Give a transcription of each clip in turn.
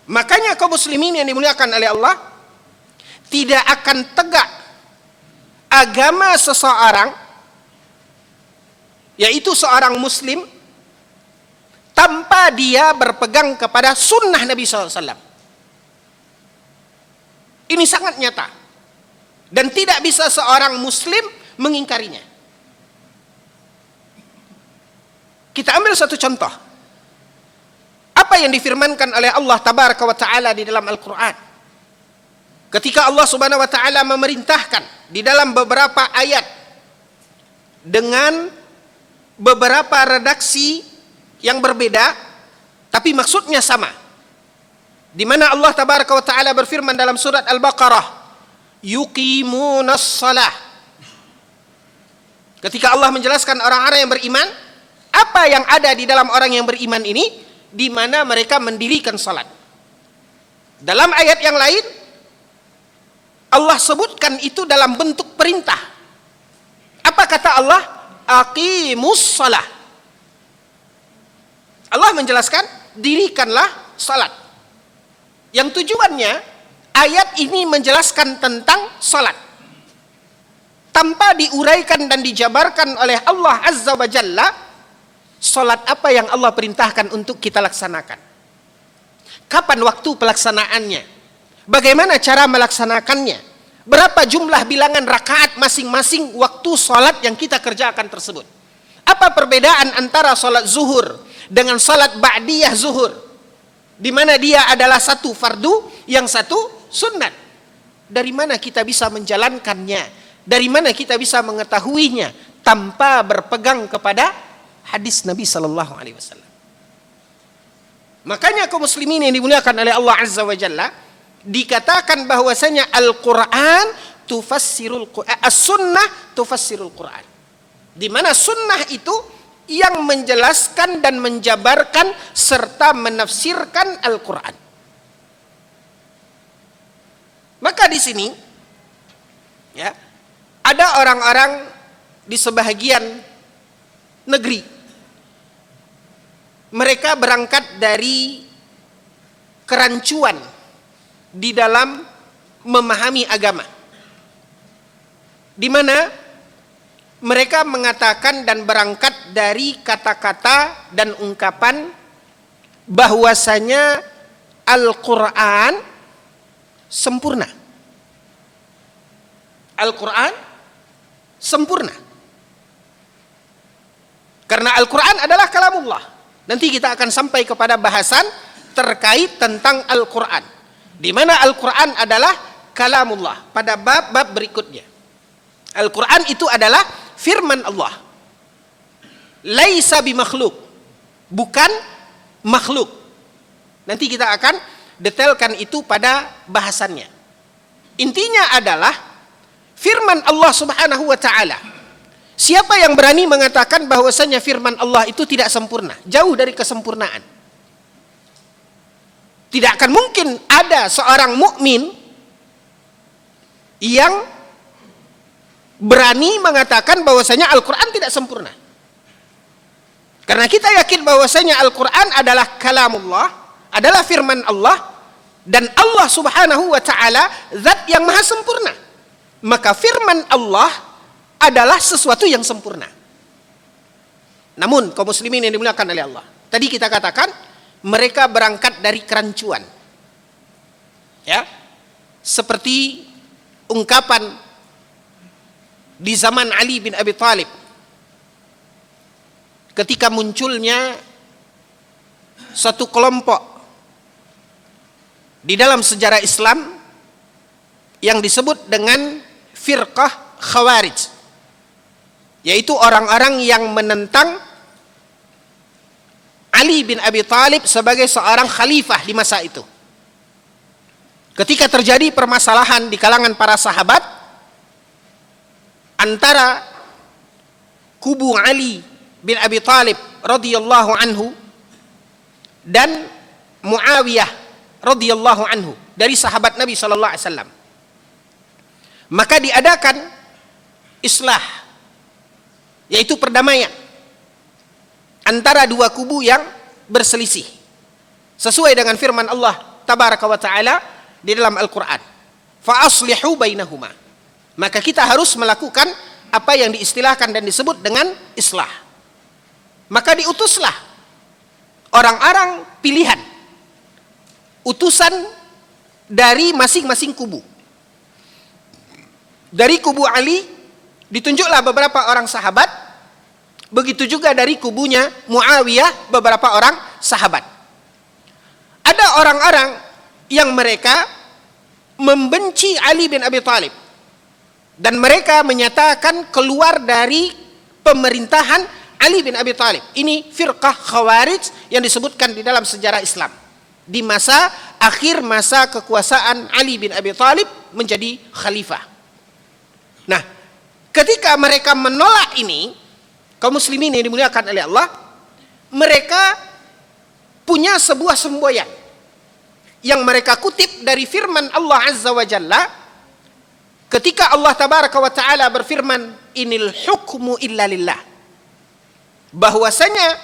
Makanya kaum muslimin yang dimuliakan oleh Allah, tidak akan tegak agama seseorang, yaitu seorang muslim, tanpa dia berpegang kepada sunnah Nabi SAW. Ini sangat nyata, dan tidak bisa seorang muslim mengingkarinya. Kita ambil satu contoh. Apa yang difirmankan oleh Allah Tabaraka wa Ta'ala di dalam Al-Quran? Ketika Allah Subhanahu wa Ta'ala memerintahkan di dalam beberapa ayat dengan beberapa redaksi yang berbeda, tapi maksudnya sama. Di mana Allah Tabaraka wa Ta'ala berfirman dalam surat Al-Baqarah, yuqimunas salah. Ketika Allah menjelaskan orang-orang yang beriman, apa yang ada di dalam orang yang beriman ini? Di mana mereka mendirikan salat. Dalam ayat yang lain, Allah sebutkan itu dalam bentuk perintah. Apa kata Allah? Aqimus salah. Allah menjelaskan, dirikanlah salat. Yang tujuannya, ayat ini menjelaskan tentang salat, tanpa diuraikan dan dijabarkan oleh Allah Azza wa Jalla, salat apa yang Allah perintahkan untuk kita laksanakan. Kapan waktu pelaksanaannya? Bagaimana cara melaksanakannya? Berapa jumlah bilangan rakaat masing-masing waktu salat yang kita kerjakan tersebut? Apa perbedaan antara salat zuhur dengan salat ba'diyah zuhur? Di mana dia adalah satu fardu, yang satu sunnat. Dari mana kita bisa menjalankannya? Dari mana kita bisa mengetahuinya tanpa berpegang kepada hadis Nabi Sallallahu Alaihi Wasallam? Makanya kaum muslimin yang dimuliakan oleh Allah Azza wa Jalla, dikatakan bahwasanya Al-Quran tufassirul Quran, as-sunnah tufassirul Quran. Di mana sunnah itu yang menjelaskan dan menjabarkan serta menafsirkan Al-Quran. Maka di sini, ya, ada orang-orang di sebahagian negeri. Mereka berangkat dari kerancuan di dalam memahami agama, di mana mereka mengatakan dan berangkat dari kata-kata dan ungkapan bahwasanya Al-Quran sempurna. Al-Quran sempurna. Karena Al-Quran adalah kalamullah. Nanti kita akan sampai kepada bahasan terkait tentang Al-Quran, di mana Al-Quran adalah kalamullah pada bab-bab berikutnya. Al-Quran itu adalah firman Allah. Laisa bimakhluk, bukan makhluk. Nanti kita akan detailkan itu pada bahasannya. Intinya adalah firman Allah Subhanahu wa Ta'ala. Siapa yang berani mengatakan bahwasanya firman Allah itu tidak sempurna, jauh dari kesempurnaan? Tidak akan mungkin ada seorang mukmin yang berani mengatakan bahwasanya Al-Quran tidak sempurna. Karena kita yakin bahwasanya Al-Quran adalah kalamullah, adalah firman Allah, dan Allah Subhanahu wa Ta'ala zat yang maha sempurna. Maka firman Allah adalah sesuatu yang sempurna. Namun kaum muslimin yang dimuliakan oleh Allah, tadi kita katakan mereka berangkat dari kerancuan, ya, seperti ungkapan di zaman Ali bin Abi Thalib ketika munculnya satu kelompok di dalam sejarah Islam yang disebut dengan firqah Khawarij, yaitu orang-orang yang menentang Ali bin Abi Thalib sebagai seorang khalifah di masa itu. Ketika terjadi permasalahan di kalangan para sahabat antara kubu Ali bin Abi Thalib radhiyallahu anhu dan Muawiyah radhiyallahu anhu dari sahabat Nabi sallallahu alaihi wasallam, maka diadakan islah, yaitu perdamaian antara dua kubu yang berselisih sesuai dengan firman Allah tabaraka wa ta'ala di dalam Al-Quran. Fa aslihu bainahuma. Maka kita harus melakukan apa yang diistilahkan dan disebut dengan islah. Maka diutuslah orang-orang pilihan, utusan dari masing-masing kubu. Dari kubu Ali ditunjuklah beberapa orang sahabat, begitu juga dari kubunya Muawiyah beberapa orang sahabat. Ada orang-orang yang mereka membenci Ali bin Abi Thalib dan mereka menyatakan keluar dari pemerintahan Ali bin Abi Thalib. Ini firqah Khawarij yang disebutkan di dalam sejarah Islam di masa akhir masa kekuasaan Ali bin Abi Thalib menjadi khalifah. Nah, ketika mereka menolak ini, kaum muslimin yang dimuliakan oleh Allah, mereka punya sebuah semboyan yang mereka kutip dari firman Allah Azza wa Jalla ketika Allah Tabaraka wa Ta'ala berfirman, inil hukmu illa lillah, bahwasanya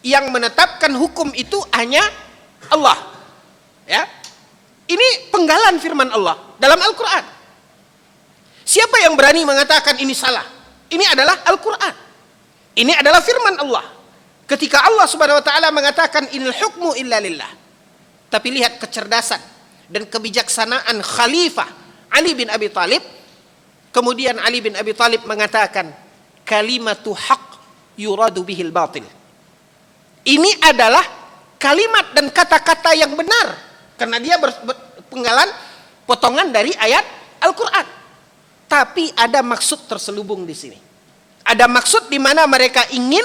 yang menetapkan hukum itu hanya Allah. Ya, ini penggalan firman Allah dalam Al-Quran. Siapa yang berani mengatakan ini salah? Ini adalah Al-Quran. Ini adalah firman Allah. Ketika Allah Subhanahu wa Ta'ala mengatakan inil hukmu illa lillah. Tapi lihat kecerdasan dan kebijaksanaan Khalifah Ali bin Abi Thalib. Kemudian Ali bin Abi Thalib mengatakan, kalimatu haq yuradu bihil batil. Ini adalah kalimat dan kata-kata yang benar, karena dia penggalan potongan dari ayat Al-Quran. Tapi ada maksud terselubung di sini. Ada maksud di mana mereka ingin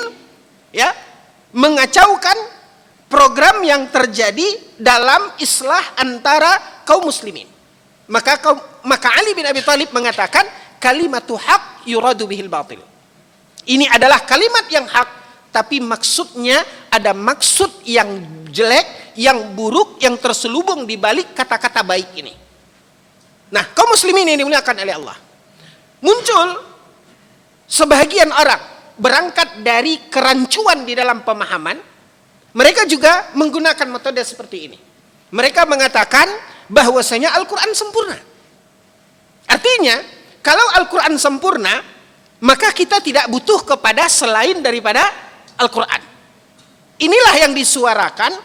mengacaukan program yang terjadi dalam islah antara kaum muslimin. Maka Ali bin Abi Thalib mengatakan kalimatu haq yuradu bihil batil. Ini adalah kalimat yang hak, tapi maksudnya ada maksud yang jelek, yang buruk, yang terselubung di balik kata-kata baik ini. Nah, kaum muslimin yang dimuliakan oleh Allah, muncul sebagian orang berangkat dari kerancuan di dalam pemahaman. Mereka juga menggunakan metode seperti ini. Mereka mengatakan bahwasanya Al-Quran sempurna. Artinya, kalau Al-Quran sempurna, maka kita tidak butuh kepada selain daripada Al-Quran. Inilah yang disuarakan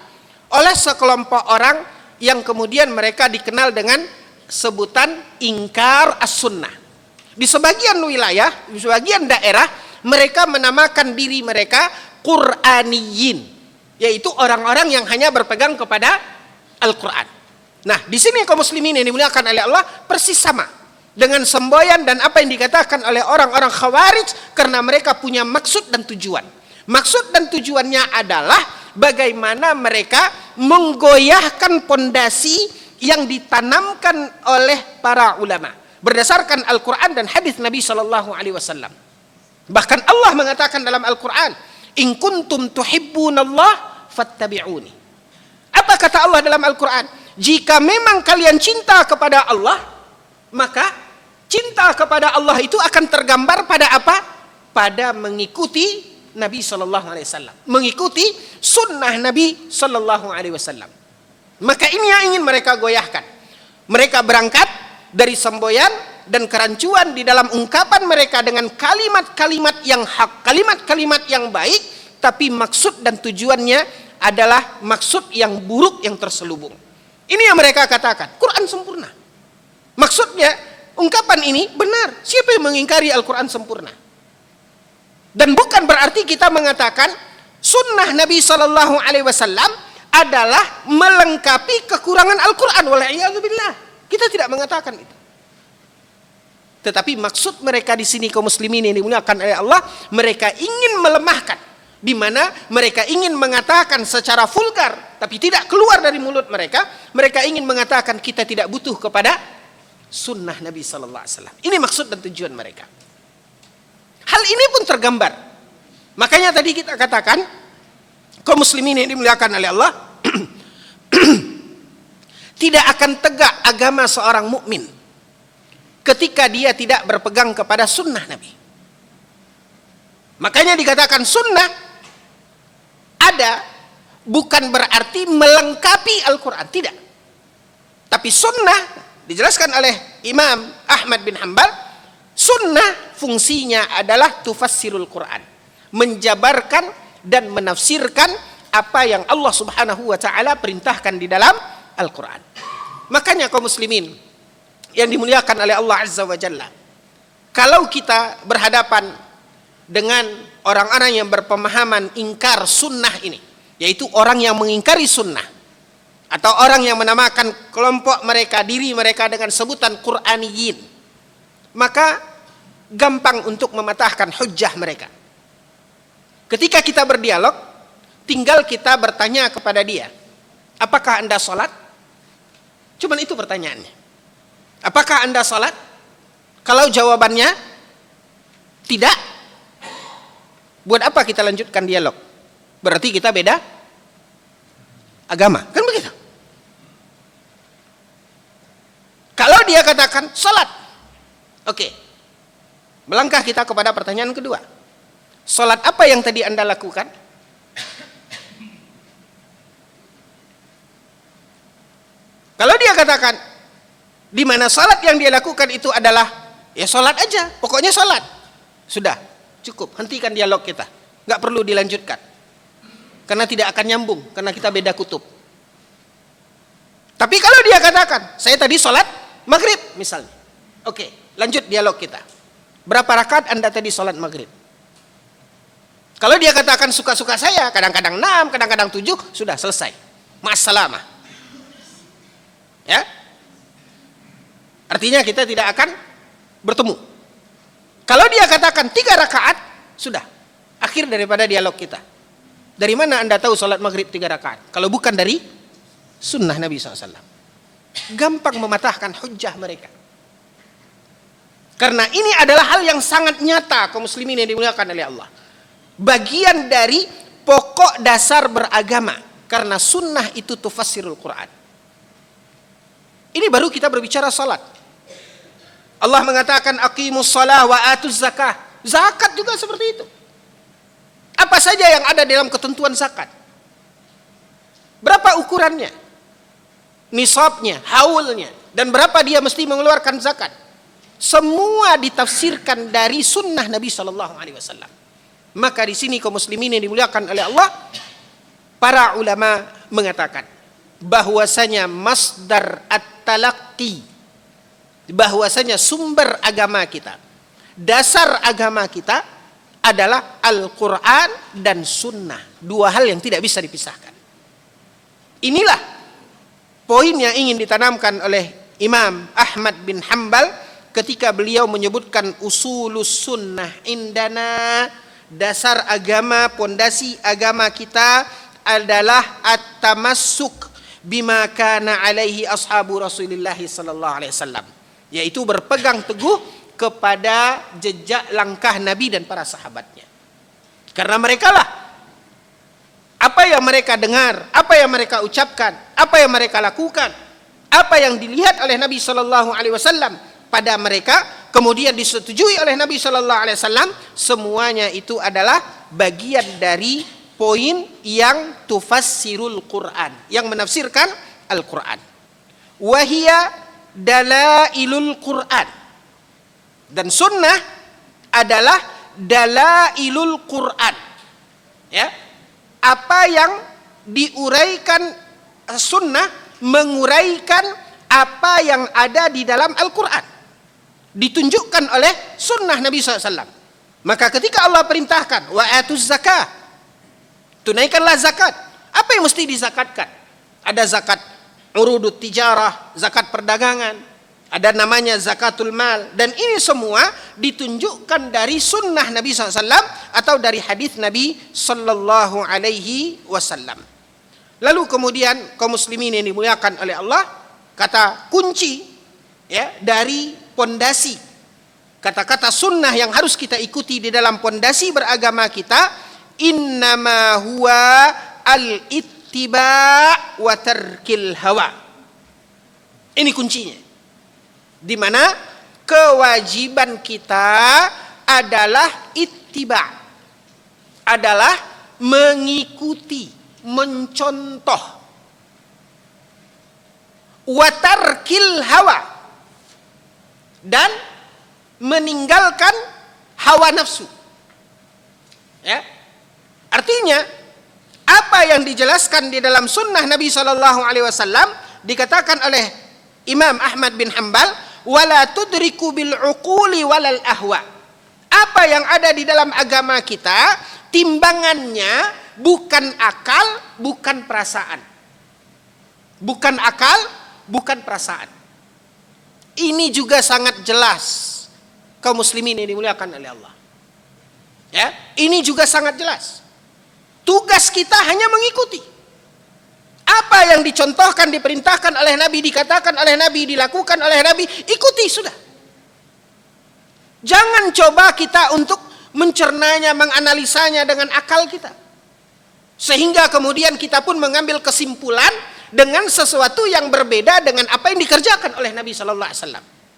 oleh sekelompok orang yang kemudian mereka dikenal dengan sebutan ingkar as-sunnah. Di sebagian wilayah, di sebagian daerah, mereka menamakan diri mereka Qur'aniyin, yaitu orang-orang yang hanya berpegang kepada Al-Quran. Nah, di sini kaum muslimin yang dimuliakan oleh Allah persis sama dengan semboyan dan apa yang dikatakan oleh orang-orang Khawarij, karena mereka punya maksud dan tujuan. Maksud dan tujuannya adalah bagaimana mereka menggoyahkan pondasi yang ditanamkan oleh para ulama berdasarkan Al-Quran dan hadis Nabi Shallallahu Alaihi Wasallam. Bahkan Allah mengatakan dalam Al-Quran, in kuntum tuhibbunallah fattabi'uni. Apa kata Allah dalam Al-Quran? Jika memang kalian cinta kepada Allah, maka cinta kepada Allah itu akan tergambar pada apa? Pada mengikuti Nabi Sallallahu Alaihi Wasallam, mengikuti sunnah Nabi Sallallahu Alaihi Wasallam. Maka ini yang ingin mereka goyahkan. Mereka berangkat dari semboyan dan kerancuan di dalam ungkapan mereka dengan kalimat-kalimat yang hak, kalimat-kalimat yang baik, tapi maksud dan tujuannya adalah maksud yang buruk yang terselubung. Ini yang mereka katakan, Quran sempurna. Maksudnya, ungkapan ini benar. Siapa yang mengingkari Al-Quran sempurna? Dan bukan berarti kita mengatakan sunnah Nabi Sallallahu Alaihi Wasallam adalah melengkapi kekurangan Al-Quran. Wala'iyadzubillah. Kita tidak mengatakan itu. Tetapi maksud mereka di sini kaum muslimin yang dimuliakan oleh Allah, mereka ingin melemahkan, di mana mereka ingin mengatakan secara vulgar, tapi tidak keluar dari mulut mereka. Mereka ingin mengatakan kita tidak butuh kepada sunnah Nabi Sallallahu Alaihi Wasallam. Ini maksud dan tujuan mereka. Hal ini pun tergambar. Makanya tadi kita katakan kaum muslimin yang dimuliakan oleh Allah tidak akan tegak agama seorang mukmin ketika dia tidak berpegang kepada sunnah Nabi. Makanya dikatakan sunnah ada bukan berarti melengkapi Al-Quran, tidak. Tapi sunnah dijelaskan oleh Imam Ahmad bin Hanbal, sunnah fungsinya adalah tufassirul Quran, menjabarkan dan menafsirkan apa yang Allah Subhanahu wa taala perintahkan di dalam Al-Quran. Makanya kaum muslimin yang dimuliakan oleh Allah Azza wa Jalla, kalau kita berhadapan dengan orang-orang yang berpemahaman ingkar sunnah ini, yaitu orang yang mengingkari sunnah, atau orang yang menamakan kelompok mereka, diri mereka dengan sebutan Qur'aniyin, maka gampang untuk mematahkan hujjah mereka. Ketika kita berdialog, tinggal kita bertanya kepada dia, apakah Anda sholat? Cuman itu pertanyaannya. Apakah Anda sholat? Kalau jawabannya tidak, buat apa kita lanjutkan dialog? Berarti kita beda agama, kan begitu? Kalau dia katakan sholat, oke, melangkah kita kepada pertanyaan kedua. Sholat apa yang tadi Anda lakukan? Kalau dia katakan di mana sholat yang dia lakukan itu adalah ya sholat aja, pokoknya sholat, sudah cukup, hentikan dialog kita, nggak perlu dilanjutkan, karena tidak akan nyambung, karena kita beda kutub. Tapi kalau dia katakan saya tadi sholat maghrib misalnya, oke, lanjut dialog kita. Berapa rakaat Anda tadi sholat maghrib? Kalau dia katakan suka-suka saya, kadang-kadang 6, kadang-kadang 7, sudah selesai, ma'assalamah. Ya, artinya kita tidak akan bertemu. Kalau dia katakan 3 rakaat, sudah akhir daripada dialog kita. Dari mana Anda tahu sholat maghrib 3 rakaat? Kalau bukan dari sunnah Nabi SAW. Gampang mematahkan hujjah mereka. Karena ini adalah hal yang sangat nyata kaum muslimin yang dimuliakan oleh Allah. Bagian dari pokok dasar beragama. Karena sunnah itu tufassirul Quran. Ini baru kita berbicara salat. Allah mengatakan aqimus shalah wa atuz zakah. Zakat juga seperti itu. Apa saja yang ada dalam ketentuan zakat? Berapa ukurannya? Nisabnya, haulnya, dan berapa dia mesti mengeluarkan zakat? Semua ditafsirkan dari sunnah Nabi Shallallahu Alaihi Wasallam. Maka di sini kaum muslimin yang dimuliakan oleh Allah, para ulama mengatakan bahwasanya masdar at-talaqqi, bahwasanya sumber agama kita, dasar agama kita adalah Al-Quran dan Sunnah. Dua hal yang tidak bisa dipisahkan. Inilah poin yang ingin ditanamkan oleh Imam Ahmad bin Hanbal ketika beliau menyebutkan usulus sunnah indana, dasar agama, pondasi agama kita adalah at-tamassuk bima kana alaihi ashabu Rasulullah sallallahu alaihi wasallam, yaitu berpegang teguh kepada jejak langkah Nabi dan para sahabatnya. Karena mereka lah apa yang mereka dengar, apa yang mereka ucapkan, apa yang mereka lakukan, apa yang dilihat oleh Nabi sallallahu alaihi wasallam pada mereka, kemudian disetujui oleh Nabi sallallahu alaihi wasallam, semuanya itu adalah bagian dari poin yang tufassirul Quran, yang menafsirkan Al-Quran. Wahia dalailul Quran. Dan sunnah adalah dalailul Quran. Ya, apa yang diuraikan sunnah menguraikan apa yang ada di dalam Al-Quran, ditunjukkan oleh sunnah Nabi SAW. Maka ketika Allah perintahkan wa atuz zakah, tunaikanlah zakat. Apa yang mesti dizakatkan? Ada zakat urudut tijarah, zakat perdagangan, ada namanya zakatul mal, dan ini semua ditunjukkan dari sunnah Nabi SAW atau dari hadis Nabi Sallallahu Alaihi Wasallam. Lalu kemudian kaum muslimin yang dimuliakan oleh Allah, kata kunci ya dari pondasi, kata-kata sunnah yang harus kita ikuti di dalam pondasi beragama kita, innama huwa al-ittiba' wa tarkil hawa. Ini kuncinya. Di mana kewajiban kita adalah ittiba', adalah mengikuti, mencontoh. wa tarkil hawa, dan meninggalkan hawa nafsu. Ya. Artinya apa yang dijelaskan di dalam sunnah Nabi Shallallahu Alaihi Wasallam dikatakan oleh Imam Ahmad bin Hanbal, wala tudriku bil uquli walal ahwa. Apa yang ada di dalam agama kita, timbangannya bukan akal, bukan perasaan. Bukan akal, bukan perasaan. Ini juga sangat jelas kaum muslimin yang dimuliakan oleh Allah. Ya, ini juga sangat jelas. Tugas kita hanya mengikuti apa yang dicontohkan, diperintahkan oleh Nabi, dikatakan oleh Nabi, dilakukan oleh Nabi, ikuti sudah. Jangan coba kita untuk mencernanya, menganalisanya dengan akal kita, sehingga kemudian kita pun mengambil kesimpulan dengan sesuatu yang berbeda dengan apa yang dikerjakan oleh Nabi Sallallahu Alaihi Wasallam.